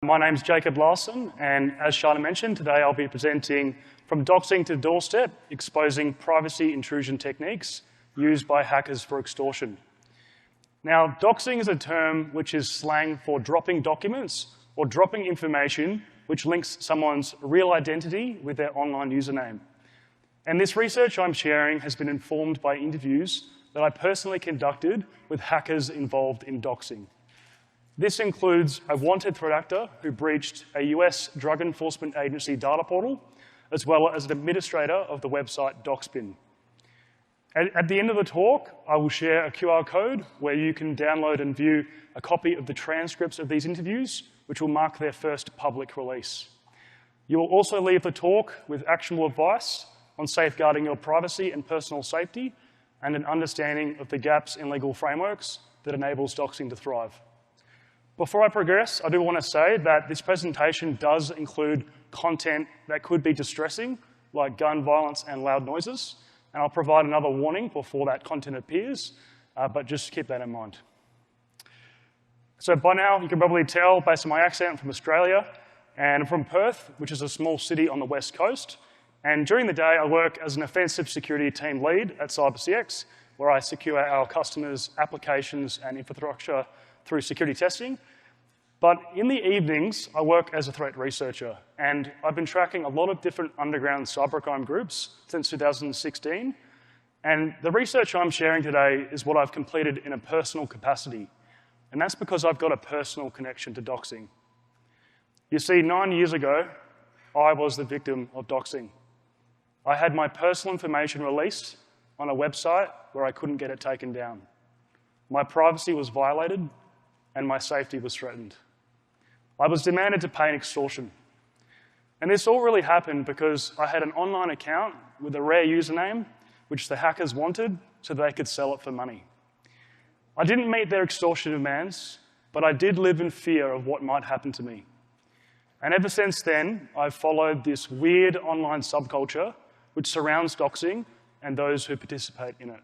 My name's Jacob Larsen, and as Shana mentioned, today I'll be presenting From Doxing to Doorstep, exposing privacy intrusion techniques used by hackers for extortion. Now, doxing is a term which is slang for dropping documents or dropping information which links someone's real identity with their online username. And this research I'm sharing has been informed by interviews that I personally conducted with hackers involved in doxing. This includes a wanted threat actor who breached a US Drug Enforcement Agency data portal, as well as an administrator of the website Doxbin. At the end of the talk, I will share a QR code where you can download and view a copy of the transcripts of these interviews, which will mark their first public release. You will also leave the talk with actionable advice on safeguarding your privacy and personal safety, and an understanding of the gaps in legal frameworks that enables doxing to thrive. Before I progress, I do want to say that this presentation does include content that could be distressing, like gun violence and loud noises, and I'll provide another warning before that content appears, but just keep that in mind. So by now, you can probably tell, based on my accent, I'm from Australia, and I'm from Perth, which is a small city on the west coast. And during the day, I work as an offensive security team lead at CyberCX, where I secure our customers' applications and infrastructure through security testing. But in the evenings, I work as a threat researcher, and I've been tracking a lot of different underground cybercrime groups since 2016. And the research I'm sharing today is what I've completed in a personal capacity. And that's because I've got a personal connection to doxing. You see, 9 years ago, I was the victim of doxing. I had my personal information released on a website where I couldn't get it taken down. My privacy was violated, and my safety was threatened. I was demanded to pay an extortion. And this all really happened because I had an online account with a rare username, which the hackers wanted so they could sell it for money. I didn't meet their extortion demands, but I did live in fear of what might happen to me. And ever since then, I've followed this weird online subculture which surrounds doxing and those who participate in it.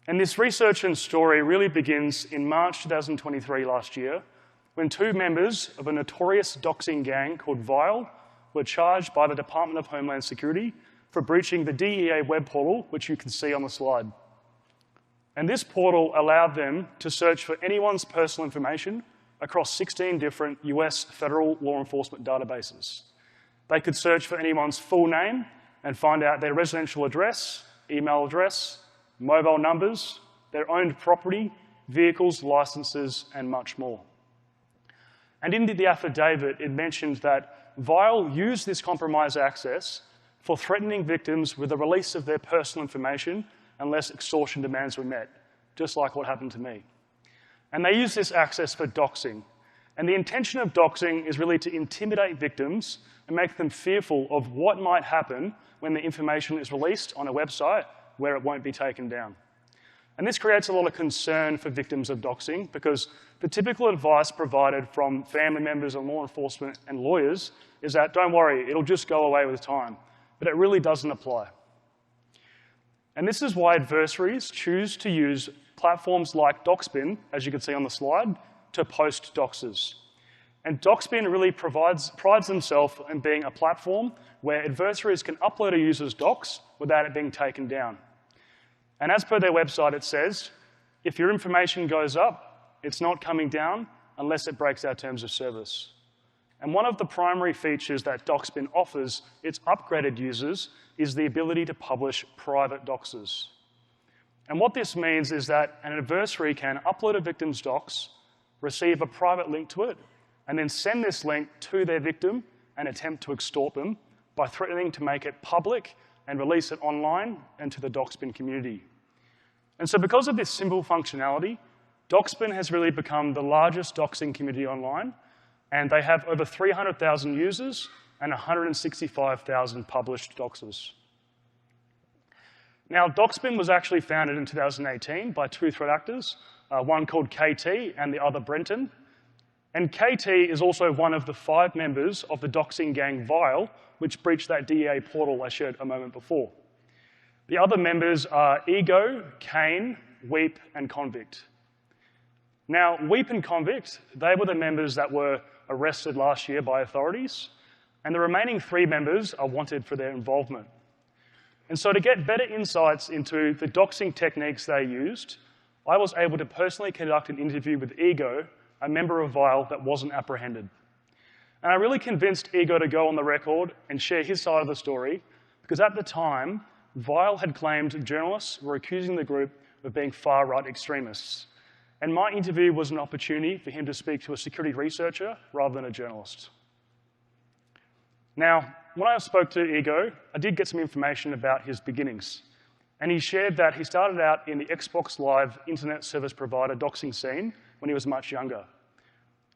And this research and story really begins in March 2023 last year, when two members of a notorious doxing gang called Vile were charged by the Department of Homeland Security for breaching the DEA web portal, which you can see on the slide. And this portal allowed them to search for anyone's personal information across 16 different US federal law enforcement databases. They could search for anyone's full name and find out their residential address, email address, mobile numbers, their owned property, vehicles, licenses, and much more. And in the affidavit, it mentioned that Vile used this compromised access for threatening victims with the release of their personal information unless extortion demands were met, just like what happened to me. And they use this access for doxing. And the intention of doxing is really to intimidate victims and make them fearful of what might happen when the information is released on a website where it won't be taken down. And this creates a lot of concern for victims of doxing because the typical advice provided from family members and law enforcement and lawyers is that, don't worry, it'll just go away with time. But it really doesn't apply. And this is why adversaries choose to use platforms like Doxbin, as you can see on the slide, to post doxers. And Doxbin really prides themselves in being a platform where adversaries can upload a user's docs without it being taken down. And as per their website, it says, if your information goes up, it's not coming down unless it breaks our terms of service. And one of the primary features that Doxbin offers its upgraded users is the ability to publish private doxers. And what this means is that an adversary can upload a victim's docs, receive a private link to it, and then send this link to their victim and attempt to extort them by threatening to make it public and release it online and to the Doxbin community. And so because of this simple functionality, Doxbin has really become the largest doxing community online, and they have over 300,000 users and 165,000 published doxers. Now, Doxbin was actually founded in 2018 by two threat actors, one called KT and the other Brenton. And KT is also one of the 5 members of the doxing gang Vile, which breached that DEA portal I shared a moment before. The other members are Ego, Kane, Weep, and Convict. Now, Weep and Convict, they were the members that were arrested last year by authorities, and the remaining 3 members are wanted for their involvement. And so to get better insights into the doxing techniques they used, I was able to personally conduct an interview with Ego, a member of Vile that wasn't apprehended. And I really convinced Ego to go on the record and share his side of the story, because at the time, Vile had claimed journalists were accusing the group of being far-right extremists. And my interview was an opportunity for him to speak to a security researcher rather than a journalist. Now, when I spoke to Ego, I did get some information about his beginnings. And he shared that he started out in the Xbox Live internet service provider doxing scene when he was much younger.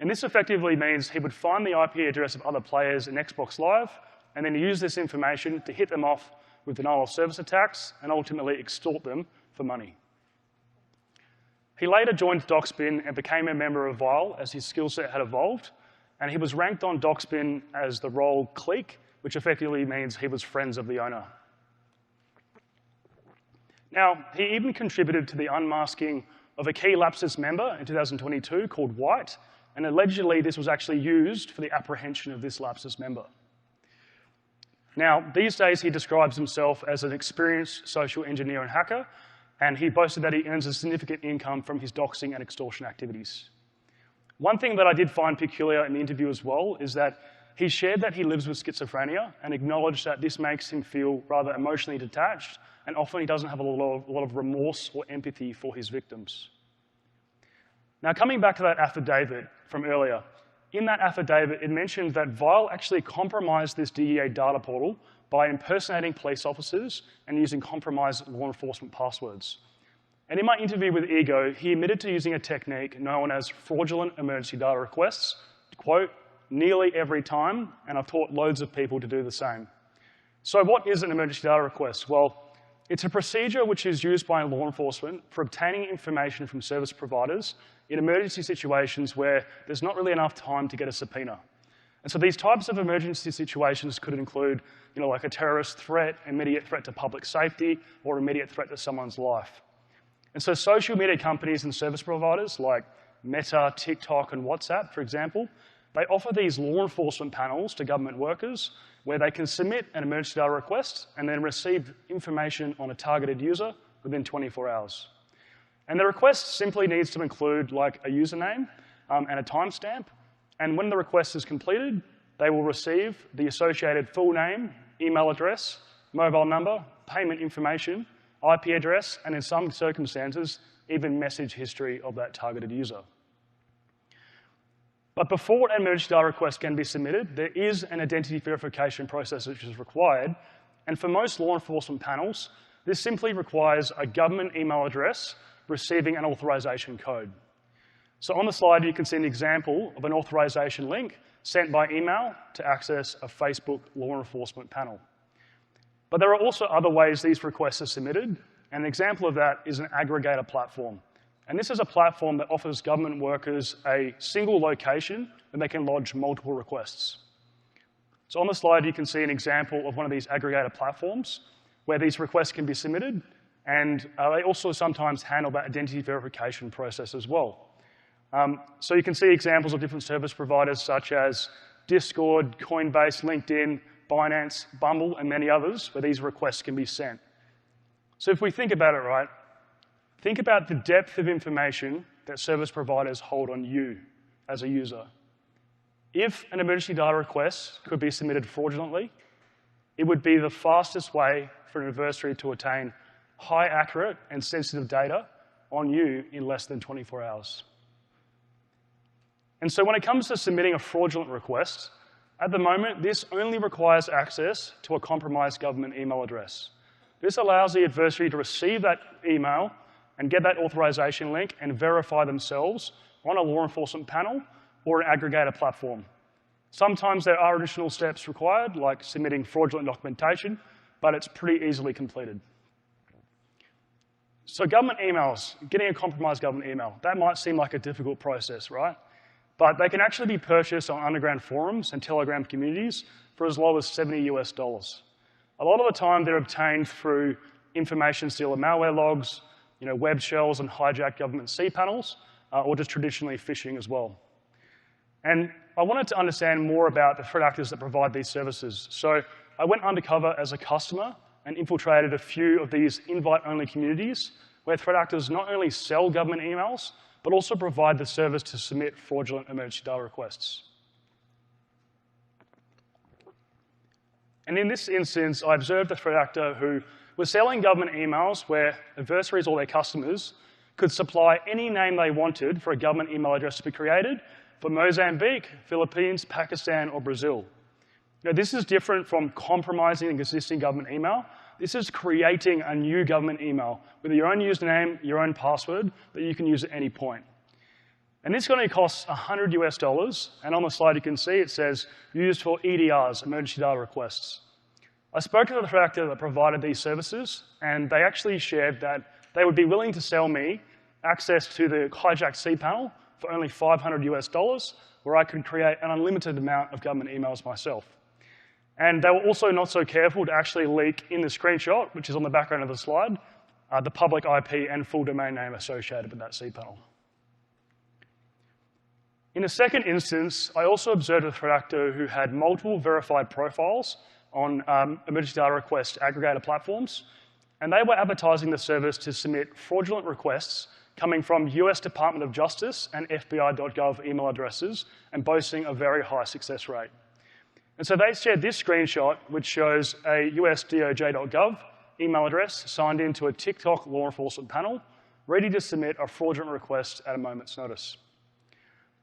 And this effectively means he would find the IP address of other players in Xbox Live and then use this information to hit them off with denial of service attacks and ultimately extort them for money. He later joined Doxbin and became a member of Vile as his skill set had evolved, and he was ranked on Doxbin as the role clique, which effectively means he was friends of the owner. Now, he even contributed to the unmasking of a key Lapsus member in 2022 called White, and allegedly this was actually used for the apprehension of this Lapsus member. Now, these days he describes himself as an experienced social engineer and hacker, and he boasted that he earns a significant income from his doxing and extortion activities. One thing that I did find peculiar in the interview as well is that he shared that he lives with schizophrenia and acknowledged that this makes him feel rather emotionally detached, and often he doesn't have a lot of remorse or empathy for his victims. Now, coming back to that affidavit from earlier, in that affidavit, it mentioned that Vile actually compromised this DEA data portal by impersonating police officers and using compromised law enforcement passwords. And in my interview with Ego, he admitted to using a technique known as fraudulent emergency data requests, quote, nearly every time, and I've taught loads of people to do the same. So what is an emergency data request? Well, it's a procedure which is used by law enforcement for obtaining information from service providers in emergency situations where there's not really enough time to get a subpoena. And so these types of emergency situations could include, like a terrorist threat, immediate threat to public safety, or immediate threat to someone's life. And so social media companies and service providers like Meta, TikTok, and WhatsApp, for example, they offer these law enforcement panels to government workers where they can submit an emergency data request and then receive information on a targeted user within 24 hours. And the request simply needs to include like a username and a timestamp. And when the request is completed, they will receive the associated full name, email address, mobile number, payment information, IP address, and in some circumstances, even message history of that targeted user. But before an emergency data request can be submitted, there is an identity verification process which is required. And for most law enforcement panels, this simply requires a government email address receiving an authorization code. So on the slide, you can see an example of an authorization link sent by email to access a Facebook law enforcement panel. But there are also other ways these requests are submitted, and an example of that is an aggregator platform. And this is a platform that offers government workers a single location where they can lodge multiple requests. So on the slide, you can see an example of one of these aggregator platforms where these requests can be submitted, and they also sometimes handle that identity verification process as well. So you can see examples of different service providers such as Discord, Coinbase, LinkedIn, Binance, Bumble, and many others where these requests can be sent. So if we think about it, right, think about the depth of information that service providers hold on you as a user. If an emergency data request could be submitted fraudulently, it would be the fastest way for an adversary to attain high accurate and sensitive data on you in less than 24 hours. And so when it comes to submitting a fraudulent request, at the moment, this only requires access to a compromised government email address. This allows the adversary to receive that email and get that authorization link and verify themselves on a law enforcement panel or an aggregator platform. Sometimes there are additional steps required, like submitting fraudulent documentation, but it's pretty easily completed. So government emails, getting a compromised government email, that might seem like a difficult process, right? But they can actually be purchased on underground forums and Telegram communities for as low as $70 US. A lot of the time they're obtained through information stealer malware logs, web shells and hijacked government cPanels, or just traditionally phishing as well. And I wanted to understand more about the threat actors that provide these services. So I went undercover as a customer and infiltrated a few of these invite-only communities where threat actors not only sell government emails, but also provide the service to submit fraudulent emergency data requests. And in this instance, I observed a threat actor who was selling government emails where adversaries or their customers could supply any name they wanted for a government email address to be created for Mozambique, Philippines, Pakistan, or Brazil. Now, this is different from compromising an existing government email. This is creating a new government email with your own username, your own password that you can use at any point. And this only costs $100 US, and on the slide you can see it says used for EDRs, emergency data requests. I spoke to the threat actor that provided these services, and they actually shared that they would be willing to sell me access to the hijacked cPanel for only $500 US, where I could create an unlimited amount of government emails myself. And they were also not so careful to actually leak in the screenshot, which is on the background of the slide, the public IP and full domain name associated with that cPanel. In a second instance, I also observed a threat actor who had multiple verified profiles on emergency data request aggregator platforms, and they were advertising the service to submit fraudulent requests coming from US Department of Justice and FBI.gov email addresses and boasting a very high success rate. And so they shared this screenshot, which shows a US DOJ.gov email address signed into a TikTok law enforcement panel, ready to submit a fraudulent request at a moment's notice.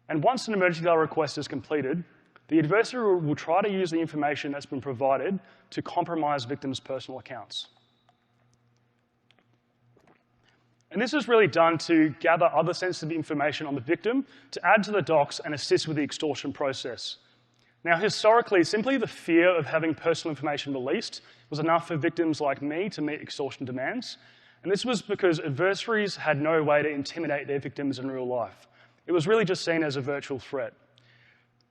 And once an emergency data request is completed, the adversary will try to use the information that's been provided to compromise victims' personal accounts. And this is really done to gather other sensitive information on the victim to add to the docs and assist with the extortion process. Now, historically, simply the fear of having personal information released was enough for victims like me to meet extortion demands. And this was because adversaries had no way to intimidate their victims in real life. It was really just seen as a virtual threat.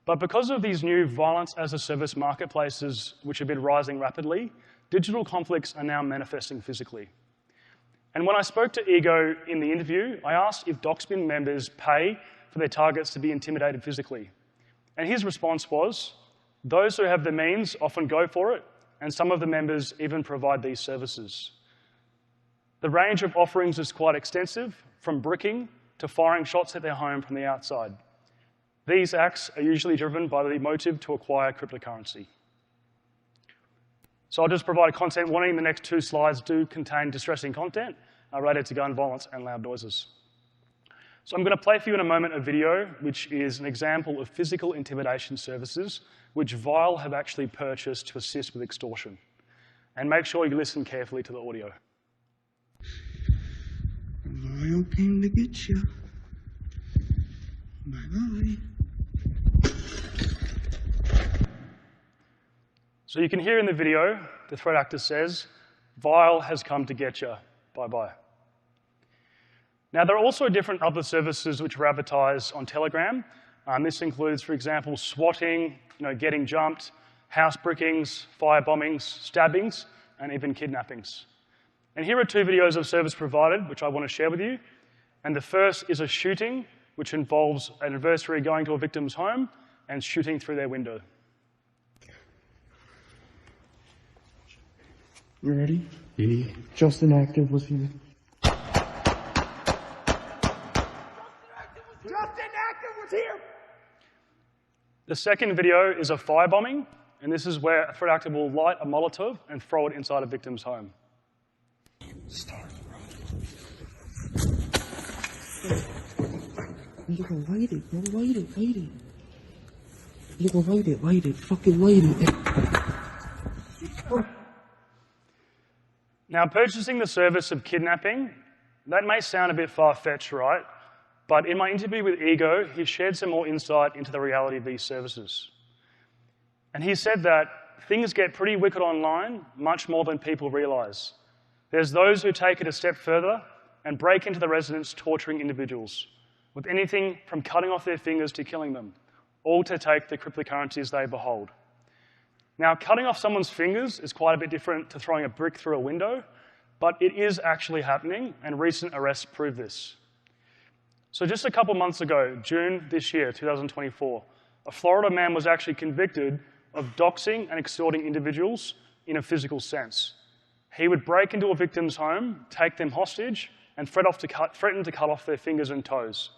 But because of these new violence-as-a-service marketplaces, which have been rising rapidly, digital conflicts are now manifesting physically. And when I spoke to Ego in the interview, I asked if Doxbin members pay for their targets to be intimidated physically. And his response was, those who have the means often go for it, and some of the members even provide these services. The range of offerings is quite extensive, from bricking to firing shots at their home from the outside. These acts are usually driven by the motive to acquire cryptocurrency. So I'll just provide a content warning. The next 2 slides do contain distressing content related to gun violence and loud noises. So I'm going to play for you in a moment a video which is an example of physical intimidation services which Vile have actually purchased to assist with extortion. And make sure you listen carefully to the audio. Vile came to get you. Bye-bye. So you can hear in the video, the threat actor says, Vile has come to get you. Bye-bye. Now, there are also different other services which are advertised on Telegram. This includes, for example, swatting, getting jumped, house brickings, firebombings, stabbings, and even kidnappings. And here are 2 videos of service provided, which I want to share with you. And the first is a shooting, which involves an adversary going to a victim's home and shooting through their window. You ready? Yeah. Justin Active was here. Justin Active was here! The second video is a firebombing, and this is where a threat actor will light a Molotov and throw it inside a victim's home. Start. You can light it, bro. Light it. You can light it. Fucking light it. Now, purchasing the service of kidnapping, that may sound a bit far-fetched, right? But in my interview with Ego, he shared some more insight into the reality of these services. And he said that things get pretty wicked online, much more than people realize. There's those who take it a step further and break into the residence torturing individuals, with anything from cutting off their fingers to killing them, all to take the cryptocurrencies they behold. Now, cutting off someone's fingers is quite a bit different to throwing a brick through a window, but it is actually happening, and recent arrests prove this. So just a couple months ago, June this year, 2024, a Florida man was actually convicted of doxing and extorting individuals in a physical sense. He would break into a victim's home, take them hostage, and threaten to cut off their fingers and toes.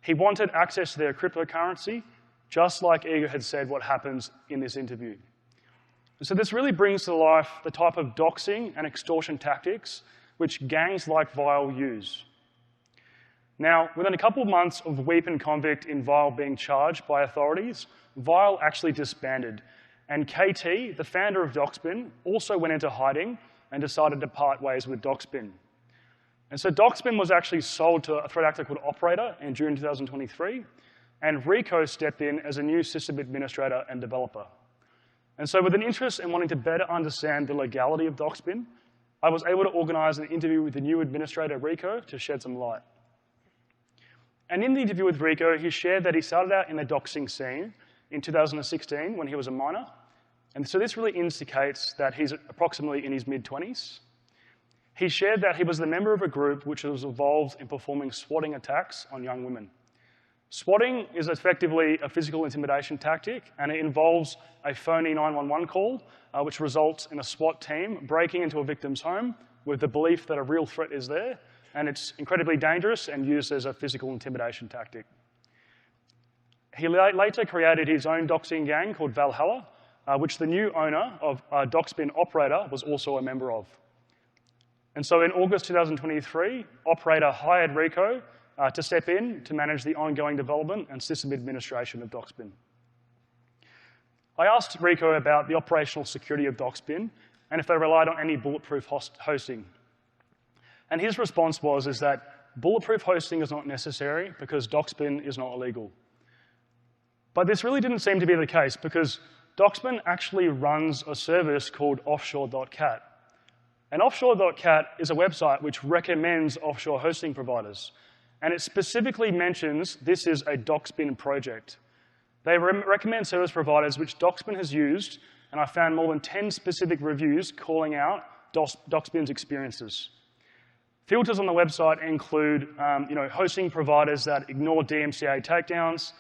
He wanted access to their cryptocurrency, just like Igor had said what happens in this interview. So this really brings to life the type of doxing and extortion tactics which gangs like Vile use. Now, within a couple of months of Weep and Convict in Vile being charged by authorities, Vile actually disbanded, and KT, the founder of Doxbin, also went into hiding and decided to part ways with Doxbin. And so Doxbin was actually sold to a threat actor called Operator in June 2023, and Rico stepped in as a new system administrator and developer. And so with an interest in wanting to better understand the legality of Doxbin, I was able to organize an interview with the new administrator, Rico, to shed some light. And in the interview with Rico, he shared that he started out in the doxing scene in 2016 when he was a minor. And so this really indicates that he's approximately in his mid-20s. He shared that he was the member of a group which was involved in performing swatting attacks on young women. Swatting is effectively a physical intimidation tactic, and it involves a phony 911 call, which results in a SWAT team breaking into a victim's home with the belief that a real threat is there, and it's incredibly dangerous and used as a physical intimidation tactic. He later created his own doxing gang called Valhalla, which the new owner of Doxbin Operator was also a member of. And so in August 2023, Operator hired Rico to step in to manage the ongoing development and system administration of Doxbin. I asked Rico about the operational security of Doxbin and if they relied on any bulletproof hosting. And his response was that bulletproof hosting is not necessary because Doxbin is not illegal. But this really didn't seem to be the case because Doxbin actually runs a service called offshore.cat. And offshore.cat is a website which recommends offshore hosting providers. And it specifically mentions this is a Doxbin project. They recommend service providers which Doxbin has used, and I found more than 10 specific reviews calling out Doxbin's experiences. Filters on the website include hosting providers that ignore DMCA takedowns,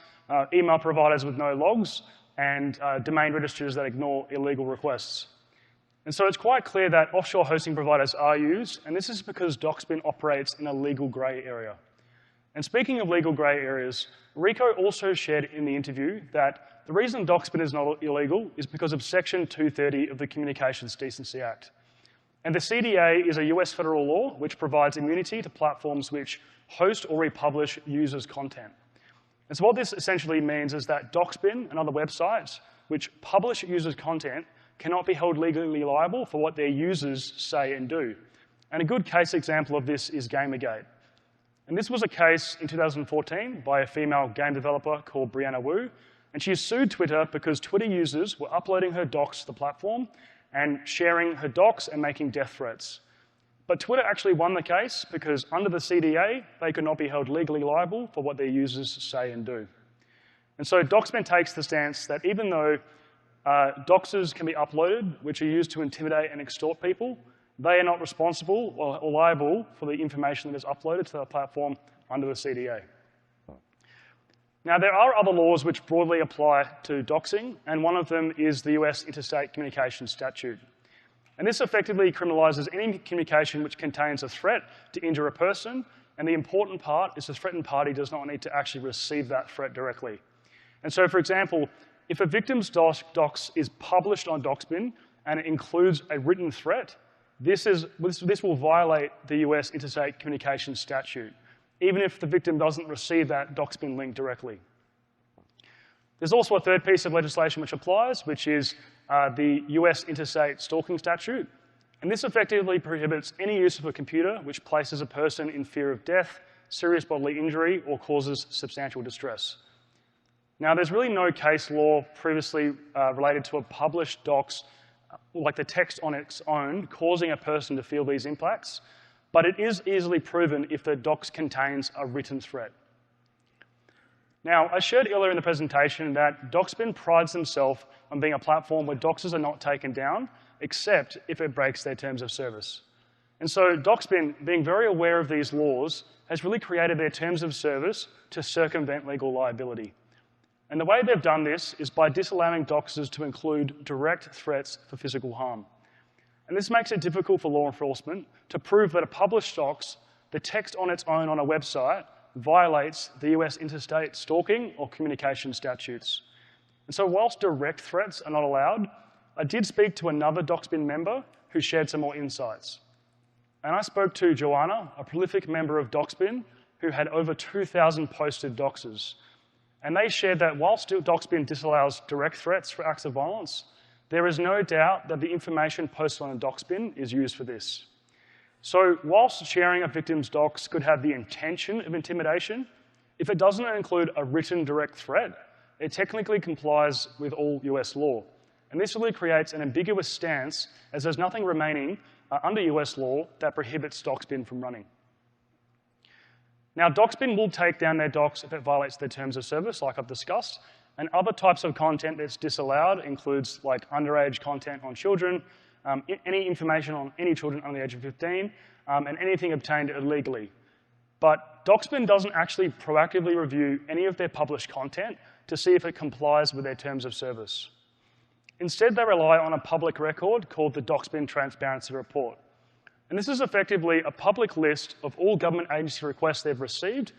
email providers with no logs, and domain registers that ignore illegal requests. And so it's quite clear that offshore hosting providers are used, and this is because Doxbin operates in a legal grey area. And speaking of legal grey areas, Rico also shared in the interview that the reason Doxbin is not illegal is because of Section 230 of the Communications Decency Act. And the CDA is a US federal law which provides immunity to platforms which host or republish users' content. And so what this essentially means is that Doxbin and other websites which publish users' content cannot be held legally liable for what their users say and do. And a good case example of this is Gamergate. And this was a case in 2014 by a female game developer called Brianna Wu, and she sued Twitter because Twitter users were uploading her docs to the platform and sharing her docs and making death threats. But Twitter actually won the case because under the CDA, they could not be held legally liable for what their users say and do. And so Doxbin takes the stance that even though doxes can be uploaded, which are used to intimidate and extort people, they are not responsible or liable for the information that is uploaded to the platform under the CDA. Now, there are other laws which broadly apply to doxing, and one of them is the US Interstate Communication Statute. And this effectively criminalizes any communication which contains a threat to injure a person, and the important part is the threatened party does not need to actually receive that threat directly. And so, for example, if a victim's dox is published on Doxbin and it includes a written threat, this will violate the US Interstate Communication Statute, even if the victim doesn't receive that Doxbin link directly. There's also a third piece of legislation which applies, which is the US Interstate Stalking Statute. And this effectively prohibits any use of a computer which places a person in fear of death, serious bodily injury, or causes substantial distress. Now, there's really no case law previously related to a published dox, like the text on its own, causing a person to feel these impacts, but it is easily proven if the dox contains a written threat. Now, I shared earlier in the presentation that Doxbin prides themselves on being a platform where doxes are not taken down, except if it breaks their terms of service. And so Doxbin, being very aware of these laws, has really created their terms of service to circumvent legal liability. And the way they've done this is by disallowing doxers to include direct threats for physical harm. And this makes it difficult for law enforcement to prove that a published dox, the text on its own on a website, violates the US interstate stalking or communication statutes. And so whilst direct threats are not allowed, I did speak to another Doxbin member who shared some more insights. And I spoke to Joanna, a prolific member of Doxbin, who had over 2,000 posted doxers. And they shared that whilst Doxbin disallows direct threats for acts of violence, there is no doubt that the information posted on a Doxbin is used for this. So whilst sharing a victim's dox could have the intention of intimidation, if it doesn't include a written direct threat, it technically complies with all US law. And this really creates an ambiguous stance, as there's nothing remaining under US law that prohibits Doxbin from running. Now, Doxbin will take down their dox if it violates their terms of service, like I've discussed, and other types of content that's disallowed includes like underage content on children, any information on any children under the age of 15, and anything obtained illegally. But Doxbin doesn't actually proactively review any of their published content to see if it complies with their terms of service. Instead, they rely on a public record called the Doxbin Transparency Report. And this is effectively a public list of all government agency requests they've received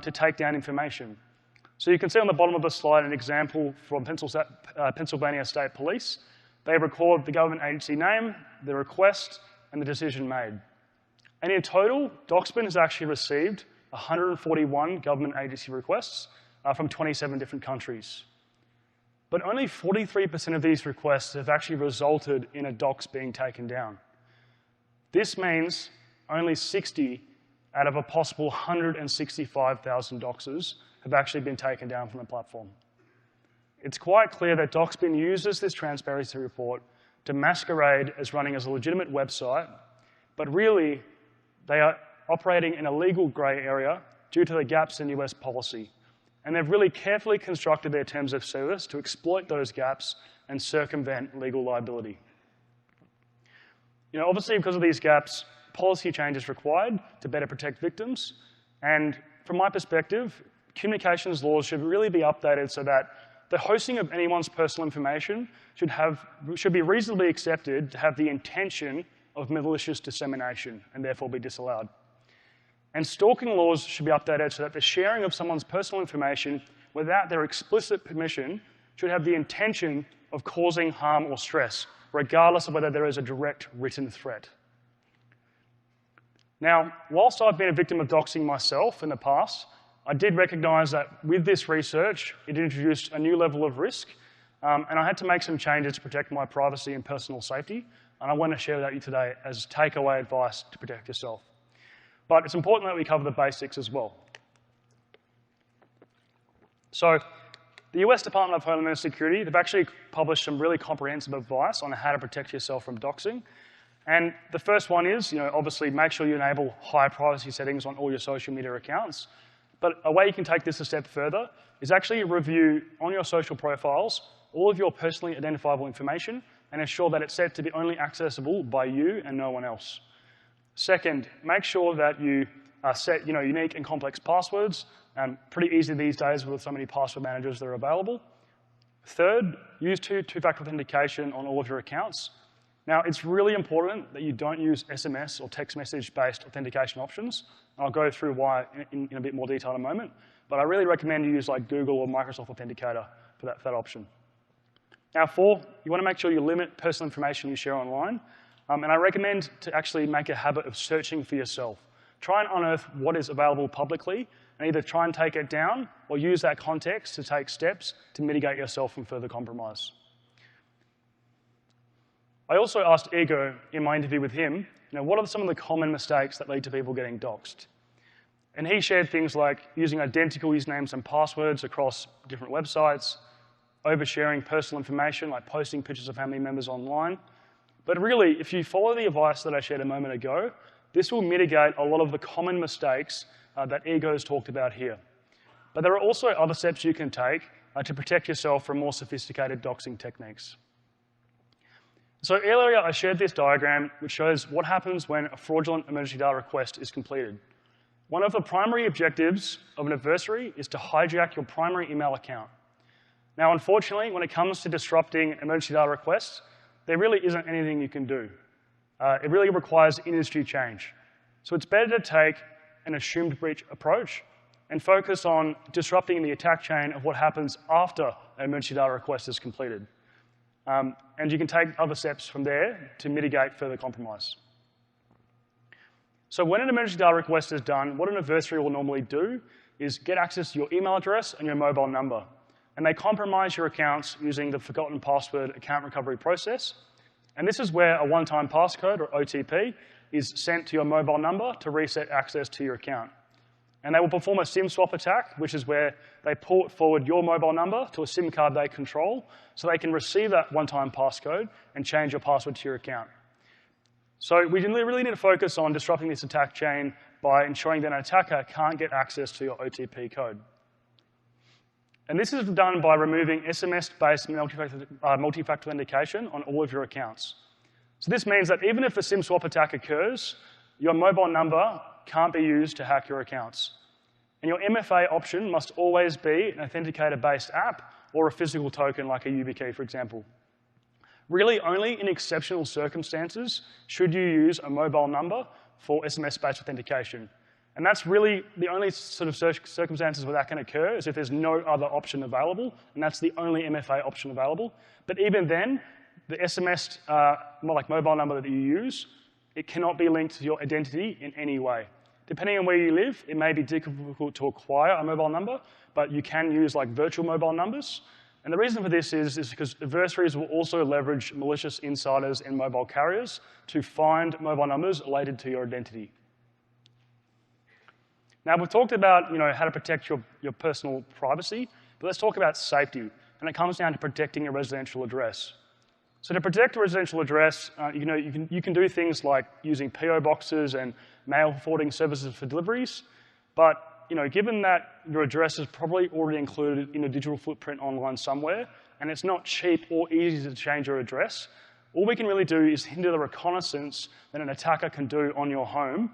to take down information. So you can see on the bottom of the slide an example from Pennsylvania State Police. They record the government agency name, the request, and the decision made. And in total, Doxbin has actually received 141 government agency requests from 27 different countries. But only 43% of these requests have actually resulted in a dox being taken down. This means only 60 out of a possible 165,000 doxers have actually been taken down from the platform. It's quite clear that Doxbin uses this transparency report to masquerade as running as a legitimate website, but really they are operating in a legal grey area due to the gaps in US policy. And they've really carefully constructed their terms of service to exploit those gaps and circumvent legal liability. Obviously, because of these gaps, policy change is required to better protect victims. And from my perspective, communications laws should really be updated so that the hosting of anyone's personal information should be reasonably accepted to have the intention of malicious dissemination and therefore be disallowed. And stalking laws should be updated so that the sharing of someone's personal information without their explicit permission should have the intention of causing harm or stress, regardless of whether there is a direct written threat. Now, whilst I've been a victim of doxing myself in the past, I did recognise that with this research, it introduced a new level of risk, and I had to make some changes to protect my privacy and personal safety, and I want to share that with you today as takeaway advice to protect yourself. But it's important that we cover the basics as well. So, the US Department of Homeland Security, they've actually published some really comprehensive advice on how to protect yourself from doxing. And the first one is, obviously make sure you enable high privacy settings on all your social media accounts. But a way you can take this a step further is actually review on your social profiles all of your personally identifiable information and ensure that it's set to be only accessible by you and no one else. Second, make sure that you set unique and complex passwords, pretty easy these days with so many password managers that are available. Third, use two-factor authentication on all of your accounts. Now, it's really important that you don't use SMS or text message-based authentication options. I'll go through why in a bit more detail in a moment, but I really recommend you use like Google or Microsoft Authenticator for that option. Now, 4, you want to make sure you limit personal information you share online, and I recommend to actually make a habit of searching for yourself. Try and unearth what is available publicly, and either try and take it down or use that context to take steps to mitigate yourself from further compromise. I also asked Ego in my interview with him, what are some of the common mistakes that lead to people getting doxed? And he shared things like using identical usernames and passwords across different websites, oversharing personal information like posting pictures of family members online. But really, if you follow the advice that I shared a moment ago, this will mitigate a lot of the common mistakes that Ego has talked about here. But there are also other steps you can take to protect yourself from more sophisticated doxing techniques. So earlier I shared this diagram which shows what happens when a fraudulent emergency data request is completed. One of the primary objectives of an adversary is to hijack your primary email account. Now, unfortunately, when it comes to disrupting emergency data requests, there really isn't anything you can do. It really requires industry change. So it's better to take an assumed breach approach and focus on disrupting the attack chain of what happens after an emergency data request is completed. And you can take other steps from there to mitigate further compromise. So when an emergency data request is done, what an adversary will normally do is get access to your email address and your mobile number. And they compromise your accounts using the forgotten password account recovery process. And this is where a one-time passcode, or OTP, is sent to your mobile number to reset access to your account. And they will perform a SIM swap attack, which is where they port forward your mobile number to a SIM card they control so they can receive that one-time passcode and change your password to your account. So we really need to focus on disrupting this attack chain by ensuring that an attacker can't get access to your OTP code. And this is done by removing SMS-based multi-factor authentication on all of your accounts. So this means that even if a SIM swap attack occurs, your mobile number can't be used to hack your accounts. And your MFA option must always be an authenticator-based app or a physical token like a YubiKey, for example. Really, only in exceptional circumstances should you use a mobile number for SMS-based authentication. And that's really the only sort of circumstances where that can occur is if there's no other option available, and that's the only MFA option available. But even then, the SMS mobile number that you use, it cannot be linked to your identity in any way. Depending on where you live, it may be difficult to acquire a mobile number, but you can use virtual mobile numbers. And the reason for this is because adversaries will also leverage malicious insiders and mobile carriers to find mobile numbers related to your identity. Now, we've talked about how to protect your personal privacy, but let's talk about safety. And it comes down to protecting a residential address. So to protect a residential address, you can do things like using PO boxes and mail forwarding services for deliveries. But given that your address is probably already included in a digital footprint online somewhere, and it's not cheap or easy to change your address, all we can really do is hinder the reconnaissance that an attacker can do on your home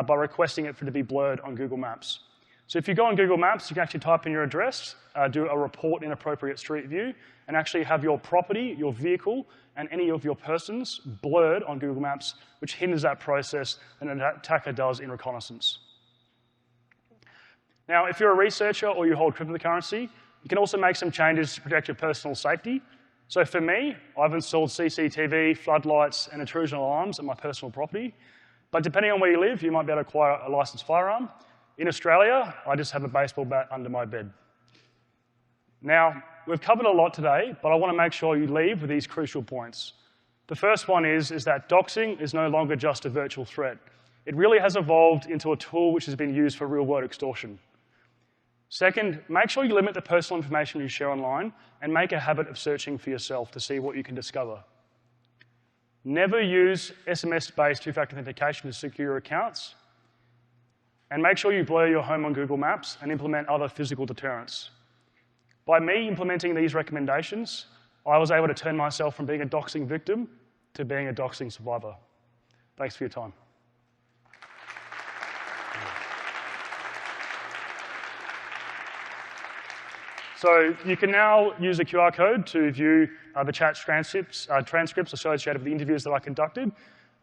by requesting it to be blurred on Google Maps. So if you go on Google Maps, you can actually type in your address, do a report in appropriate street view, and actually have your property, your vehicle, and any of your persons blurred on Google Maps, which hinders that process that an attacker does in reconnaissance. Now, if you're a researcher or you hold cryptocurrency, you can also make some changes to protect your personal safety. So for me, I've installed CCTV, floodlights, and intrusion alarms at my personal property. But depending on where you live, you might be able to acquire a licensed firearm. In Australia, I just have a baseball bat under my bed. Now, we've covered a lot today, but I want to make sure you leave with these crucial points. The first one is that doxing is no longer just a virtual threat. It really has evolved into a tool which has been used for real-world extortion. Second, make sure you limit the personal information you share online and make a habit of searching for yourself to see what you can discover. Never use SMS-based two-factor authentication to secure your accounts. And make sure you blur your home on Google Maps and implement other physical deterrents. By me implementing these recommendations, I was able to turn myself from being a doxing victim to being a doxing survivor. Thanks for your time. So you can now use a QR code to view the chat transcripts associated with the interviews that I conducted.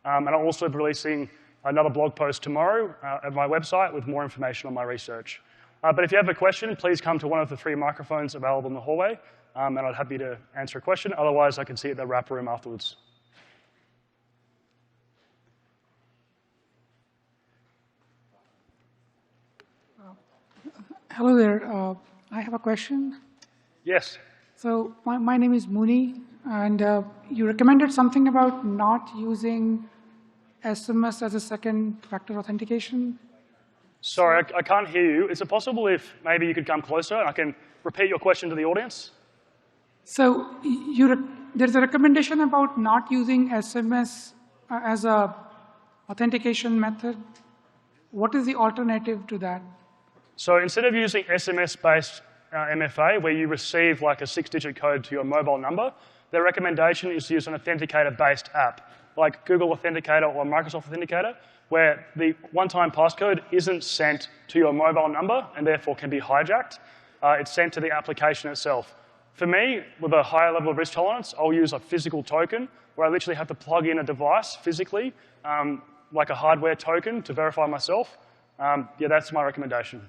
And I'm also releasing another blog post tomorrow at my website with more information on my research. But if you have a question, please come to one of the 3 microphones available in the hallway, and I'd be happy to answer a question. Otherwise, I can see you at the wrap room afterwards. Hello there. I have a question. Yes. So my name is Mooney, and you recommended something about not using SMS as a second factor authentication. Sorry, I can't hear you. Is it possible if maybe you could come closer and I can repeat your question to the audience? So there's a recommendation about not using SMS as a authentication method. What is the alternative to that? So instead of using SMS-based MFA, where you receive like a 6-digit code to your mobile number, their recommendation is to use an authenticator-based app, like Google Authenticator or Microsoft Authenticator, where the one-time passcode isn't sent to your mobile number and therefore can be hijacked. It's sent to the application itself. For me, with a higher level of risk tolerance, I'll use a physical token where I literally have to plug in a device physically, like a hardware token to verify myself. Yeah, that's my recommendation.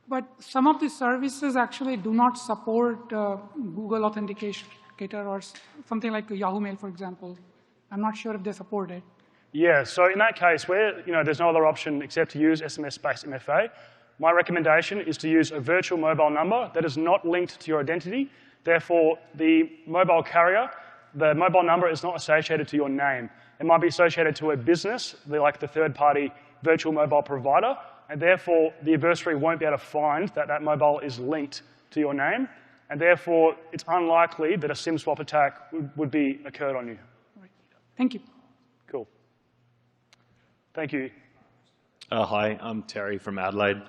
But some of the services actually do not support Google Authenticator or something like Yahoo Mail, for example. I'm not sure if they support it. Yeah, so in that case, where there's no other option except to use SMS-based MFA, my recommendation is to use a virtual mobile number that is not linked to your identity. Therefore, the mobile carrier, the mobile number is not associated to your name. It might be associated to a business, like the third-party virtual mobile provider, and therefore the adversary won't be able to find that that mobile is linked to your name, and therefore it's unlikely that a SIM swap attack would be occurred on you. Right. Thank you. Cool. Thank you. Hi, I'm Terry from Adelaide.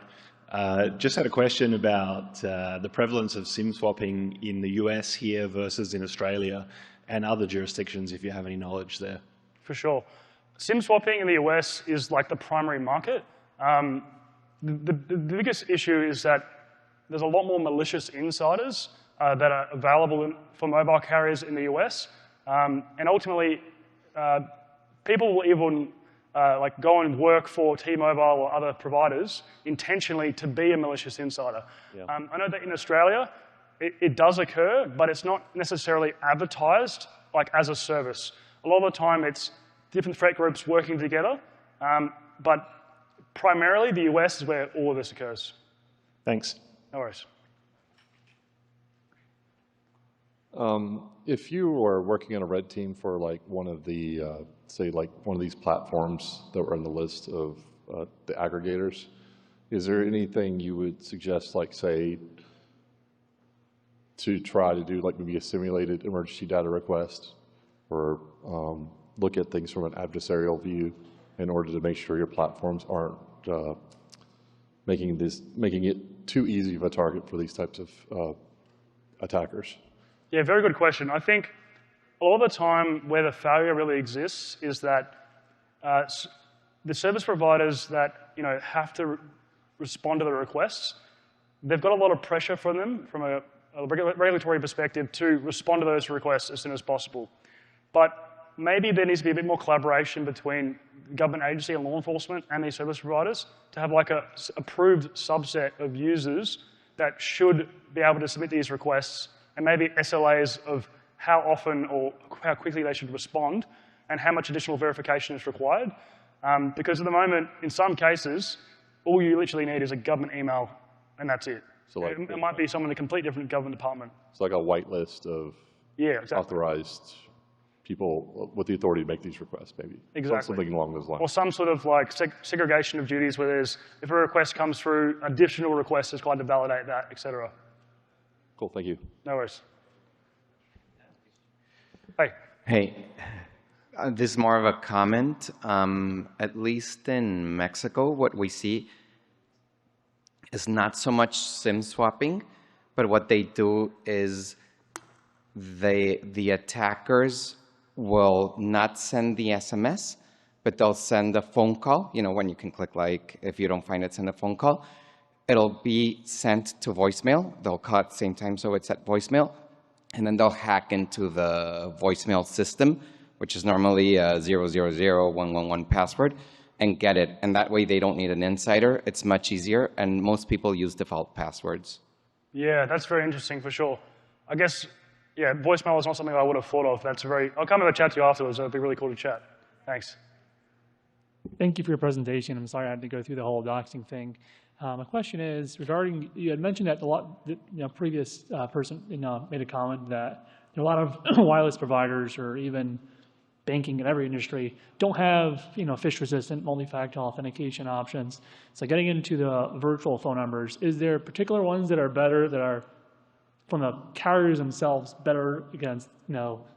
Just had a question about the prevalence of SIM swapping in the US here versus in Australia and other jurisdictions, if you have any knowledge there. For sure. SIM swapping in the US is like the primary market. The biggest issue is that there's a lot more malicious insiders that are available for mobile carriers in the US. And ultimately, people will even like go and work for T-Mobile or other providers intentionally to be a malicious insider. Yeah. I know that in Australia, it does occur, but it's not necessarily advertised like as a service. A lot of the time, it's different threat groups working together, but primarily the US is where all of this occurs. Thanks. No worries. If you are working on a red team for like one of the, say like one of these platforms that were on the list of the aggregators, is there anything you would suggest, like say, to try to do like maybe a simulated emergency data request, or look at things from an adversarial view in order to make sure your platforms aren't making it too easy of a target for these types of attackers? Yeah, very good question. I think a lot of the time where the failure really exists is that the service providers that have to respond to the requests, they've got a lot of pressure from them from a regulatory perspective to respond to those requests as soon as possible. But maybe there needs to be a bit more collaboration between government agency and law enforcement and these service providers to have like a approved subset of users that should be able to submit these requests, and maybe SLAs of how often or how quickly they should respond and how much additional verification is required. Because at the moment, in some cases, all you literally need is a government email and that's it. So like it might be someone in a completely different government department. It's like a whitelist of authorized people with the authority to make these requests, maybe. Exactly. Something along those lines. Or some sort of like segregation of duties where there's, if a request comes through, additional requests is required to validate that, et cetera. Cool, thank you. No worries. Hey. Hey, this is more of a comment. At least in Mexico, what we see is not so much SIM swapping, but what they do is the attackers will not send the SMS, but they'll send a phone call. You know, when you can click like, if you don't find it, send a phone call. It'll be sent to voicemail. They'll call at the same time, so it's at voicemail. And then they'll hack into the voicemail system, which is normally a 000-111 password, and get it. And that way they don't need an insider. It's much easier, and most people use default passwords. Yeah, that's very interesting for sure. I guess, yeah, voicemail is not something I would have thought of. That's I'll come and chat to you afterwards. It'd be really cool to chat. Thanks. Thank you for your presentation. I'm sorry I had to go through the whole doxing thing. My question is regarding, you had mentioned that previous person made a comment that there are a lot of wireless providers or even banking in every industry don't have phish-resistant multi-factor authentication options. So getting into the virtual phone numbers, is there particular ones that are better, that are from the carriers themselves better against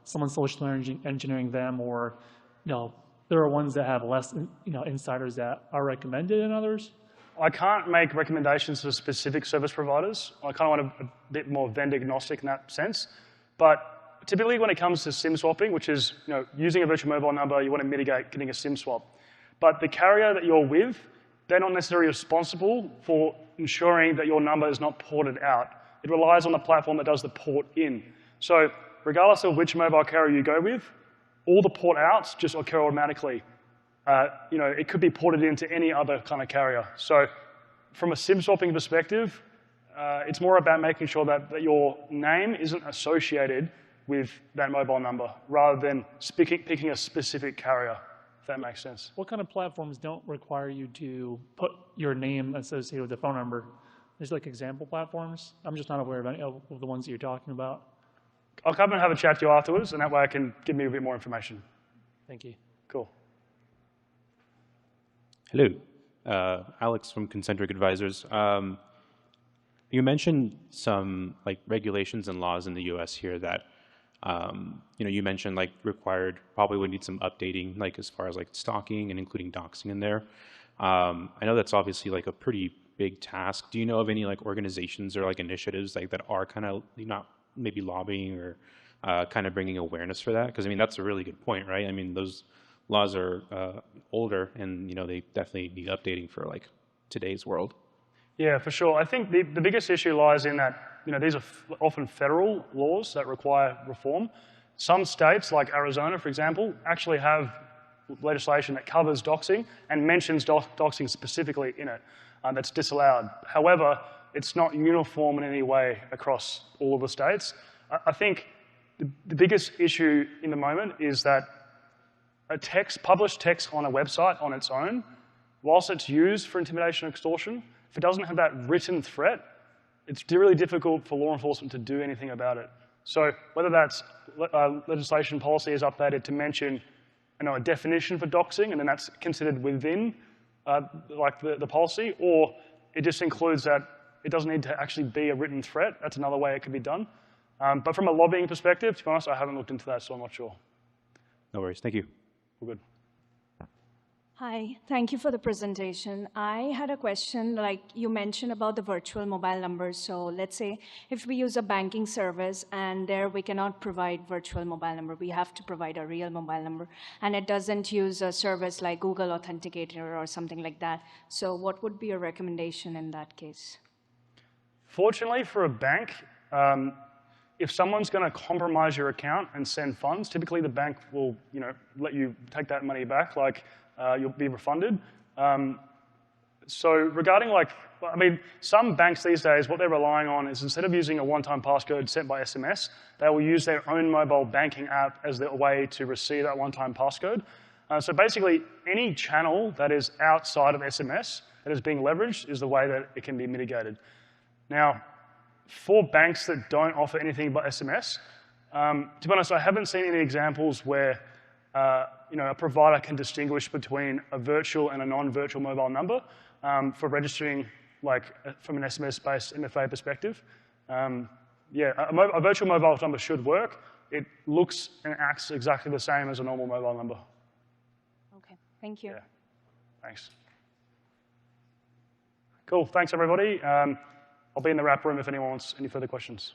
someone social engineering them, or there are ones that have less insiders that are recommended than others? I can't make recommendations to specific service providers. I kind of want a bit more vendor agnostic in that sense. But typically when it comes to SIM swapping, which is using a virtual mobile number, you want to mitigate getting a SIM swap. But the carrier that you're with, they're not necessarily responsible for ensuring that your number is not ported out. It relies on the platform that does the port in. So regardless of which mobile carrier you go with, all the port outs just occur automatically. It could be ported into any other kind of carrier. So from a SIM swapping perspective, it's more about making sure that your name isn't associated with that mobile number rather than picking a specific carrier, if that makes sense. What kind of platforms don't require you to put your name associated with the phone number? There's like example platforms. I'm just not aware of any of the ones that you're talking about. I'll come and have a chat to you afterwards, and that way I can give me a bit more information. Thank you. Cool. Hello, Alex from Concentric Advisors. You mentioned some regulations and laws in the U.S. here that you mentioned required probably would need some updating as far as stalking and including doxing in there. I know that's obviously a pretty big task. Do you know of any organizations or initiatives that are kind of not maybe lobbying or kind of bringing awareness for that? Because I mean that's a really good point, right? I mean those laws are older and they definitely need updating for today's world. Yeah, for sure. I think the biggest issue lies in that these are often federal laws that require reform. Some states, like Arizona, for example, actually have legislation that covers doxing and mentions doxing specifically in it. That's disallowed. However, it's not uniform in any way across all of the states. I think the biggest issue in the moment is that published text on a website on its own, whilst it's used for intimidation and extortion, if it doesn't have that written threat, it's really difficult for law enforcement to do anything about it. So whether that's legislation policy is updated to mention a definition for doxing, and then that's considered within the policy, or it just includes that it doesn't need to actually be a written threat. That's another way it could be done. But from a lobbying perspective, to be honest, I haven't looked into that, so I'm not sure. No worries. Thank you. All good. Hi, thank you for the presentation. I had a question, you mentioned about the virtual mobile numbers. So let's say if we use a banking service and there we cannot provide virtual mobile number, we have to provide a real mobile number, and it doesn't use a service like Google Authenticator or something like that. So what would be your recommendation in that case? Fortunately for a bank, if someone's going to compromise your account and send funds, typically the bank will let you take that money back. You'll be refunded. So regarding some banks these days, what they're relying on is instead of using a one-time passcode sent by SMS, they will use their own mobile banking app as their way to receive that one-time passcode. So basically, any channel that is outside of SMS that is being leveraged is the way that it can be mitigated. Now, for banks that don't offer anything but SMS, to be honest, I haven't seen any examples where a provider can distinguish between a virtual and a non-virtual mobile number for registering from an SMS-based MFA perspective. A virtual mobile number should work. It looks and acts exactly the same as a normal mobile number. Okay, thank you. Yeah, thanks. Cool, thanks everybody. I'll be in the wrap room if anyone wants any further questions.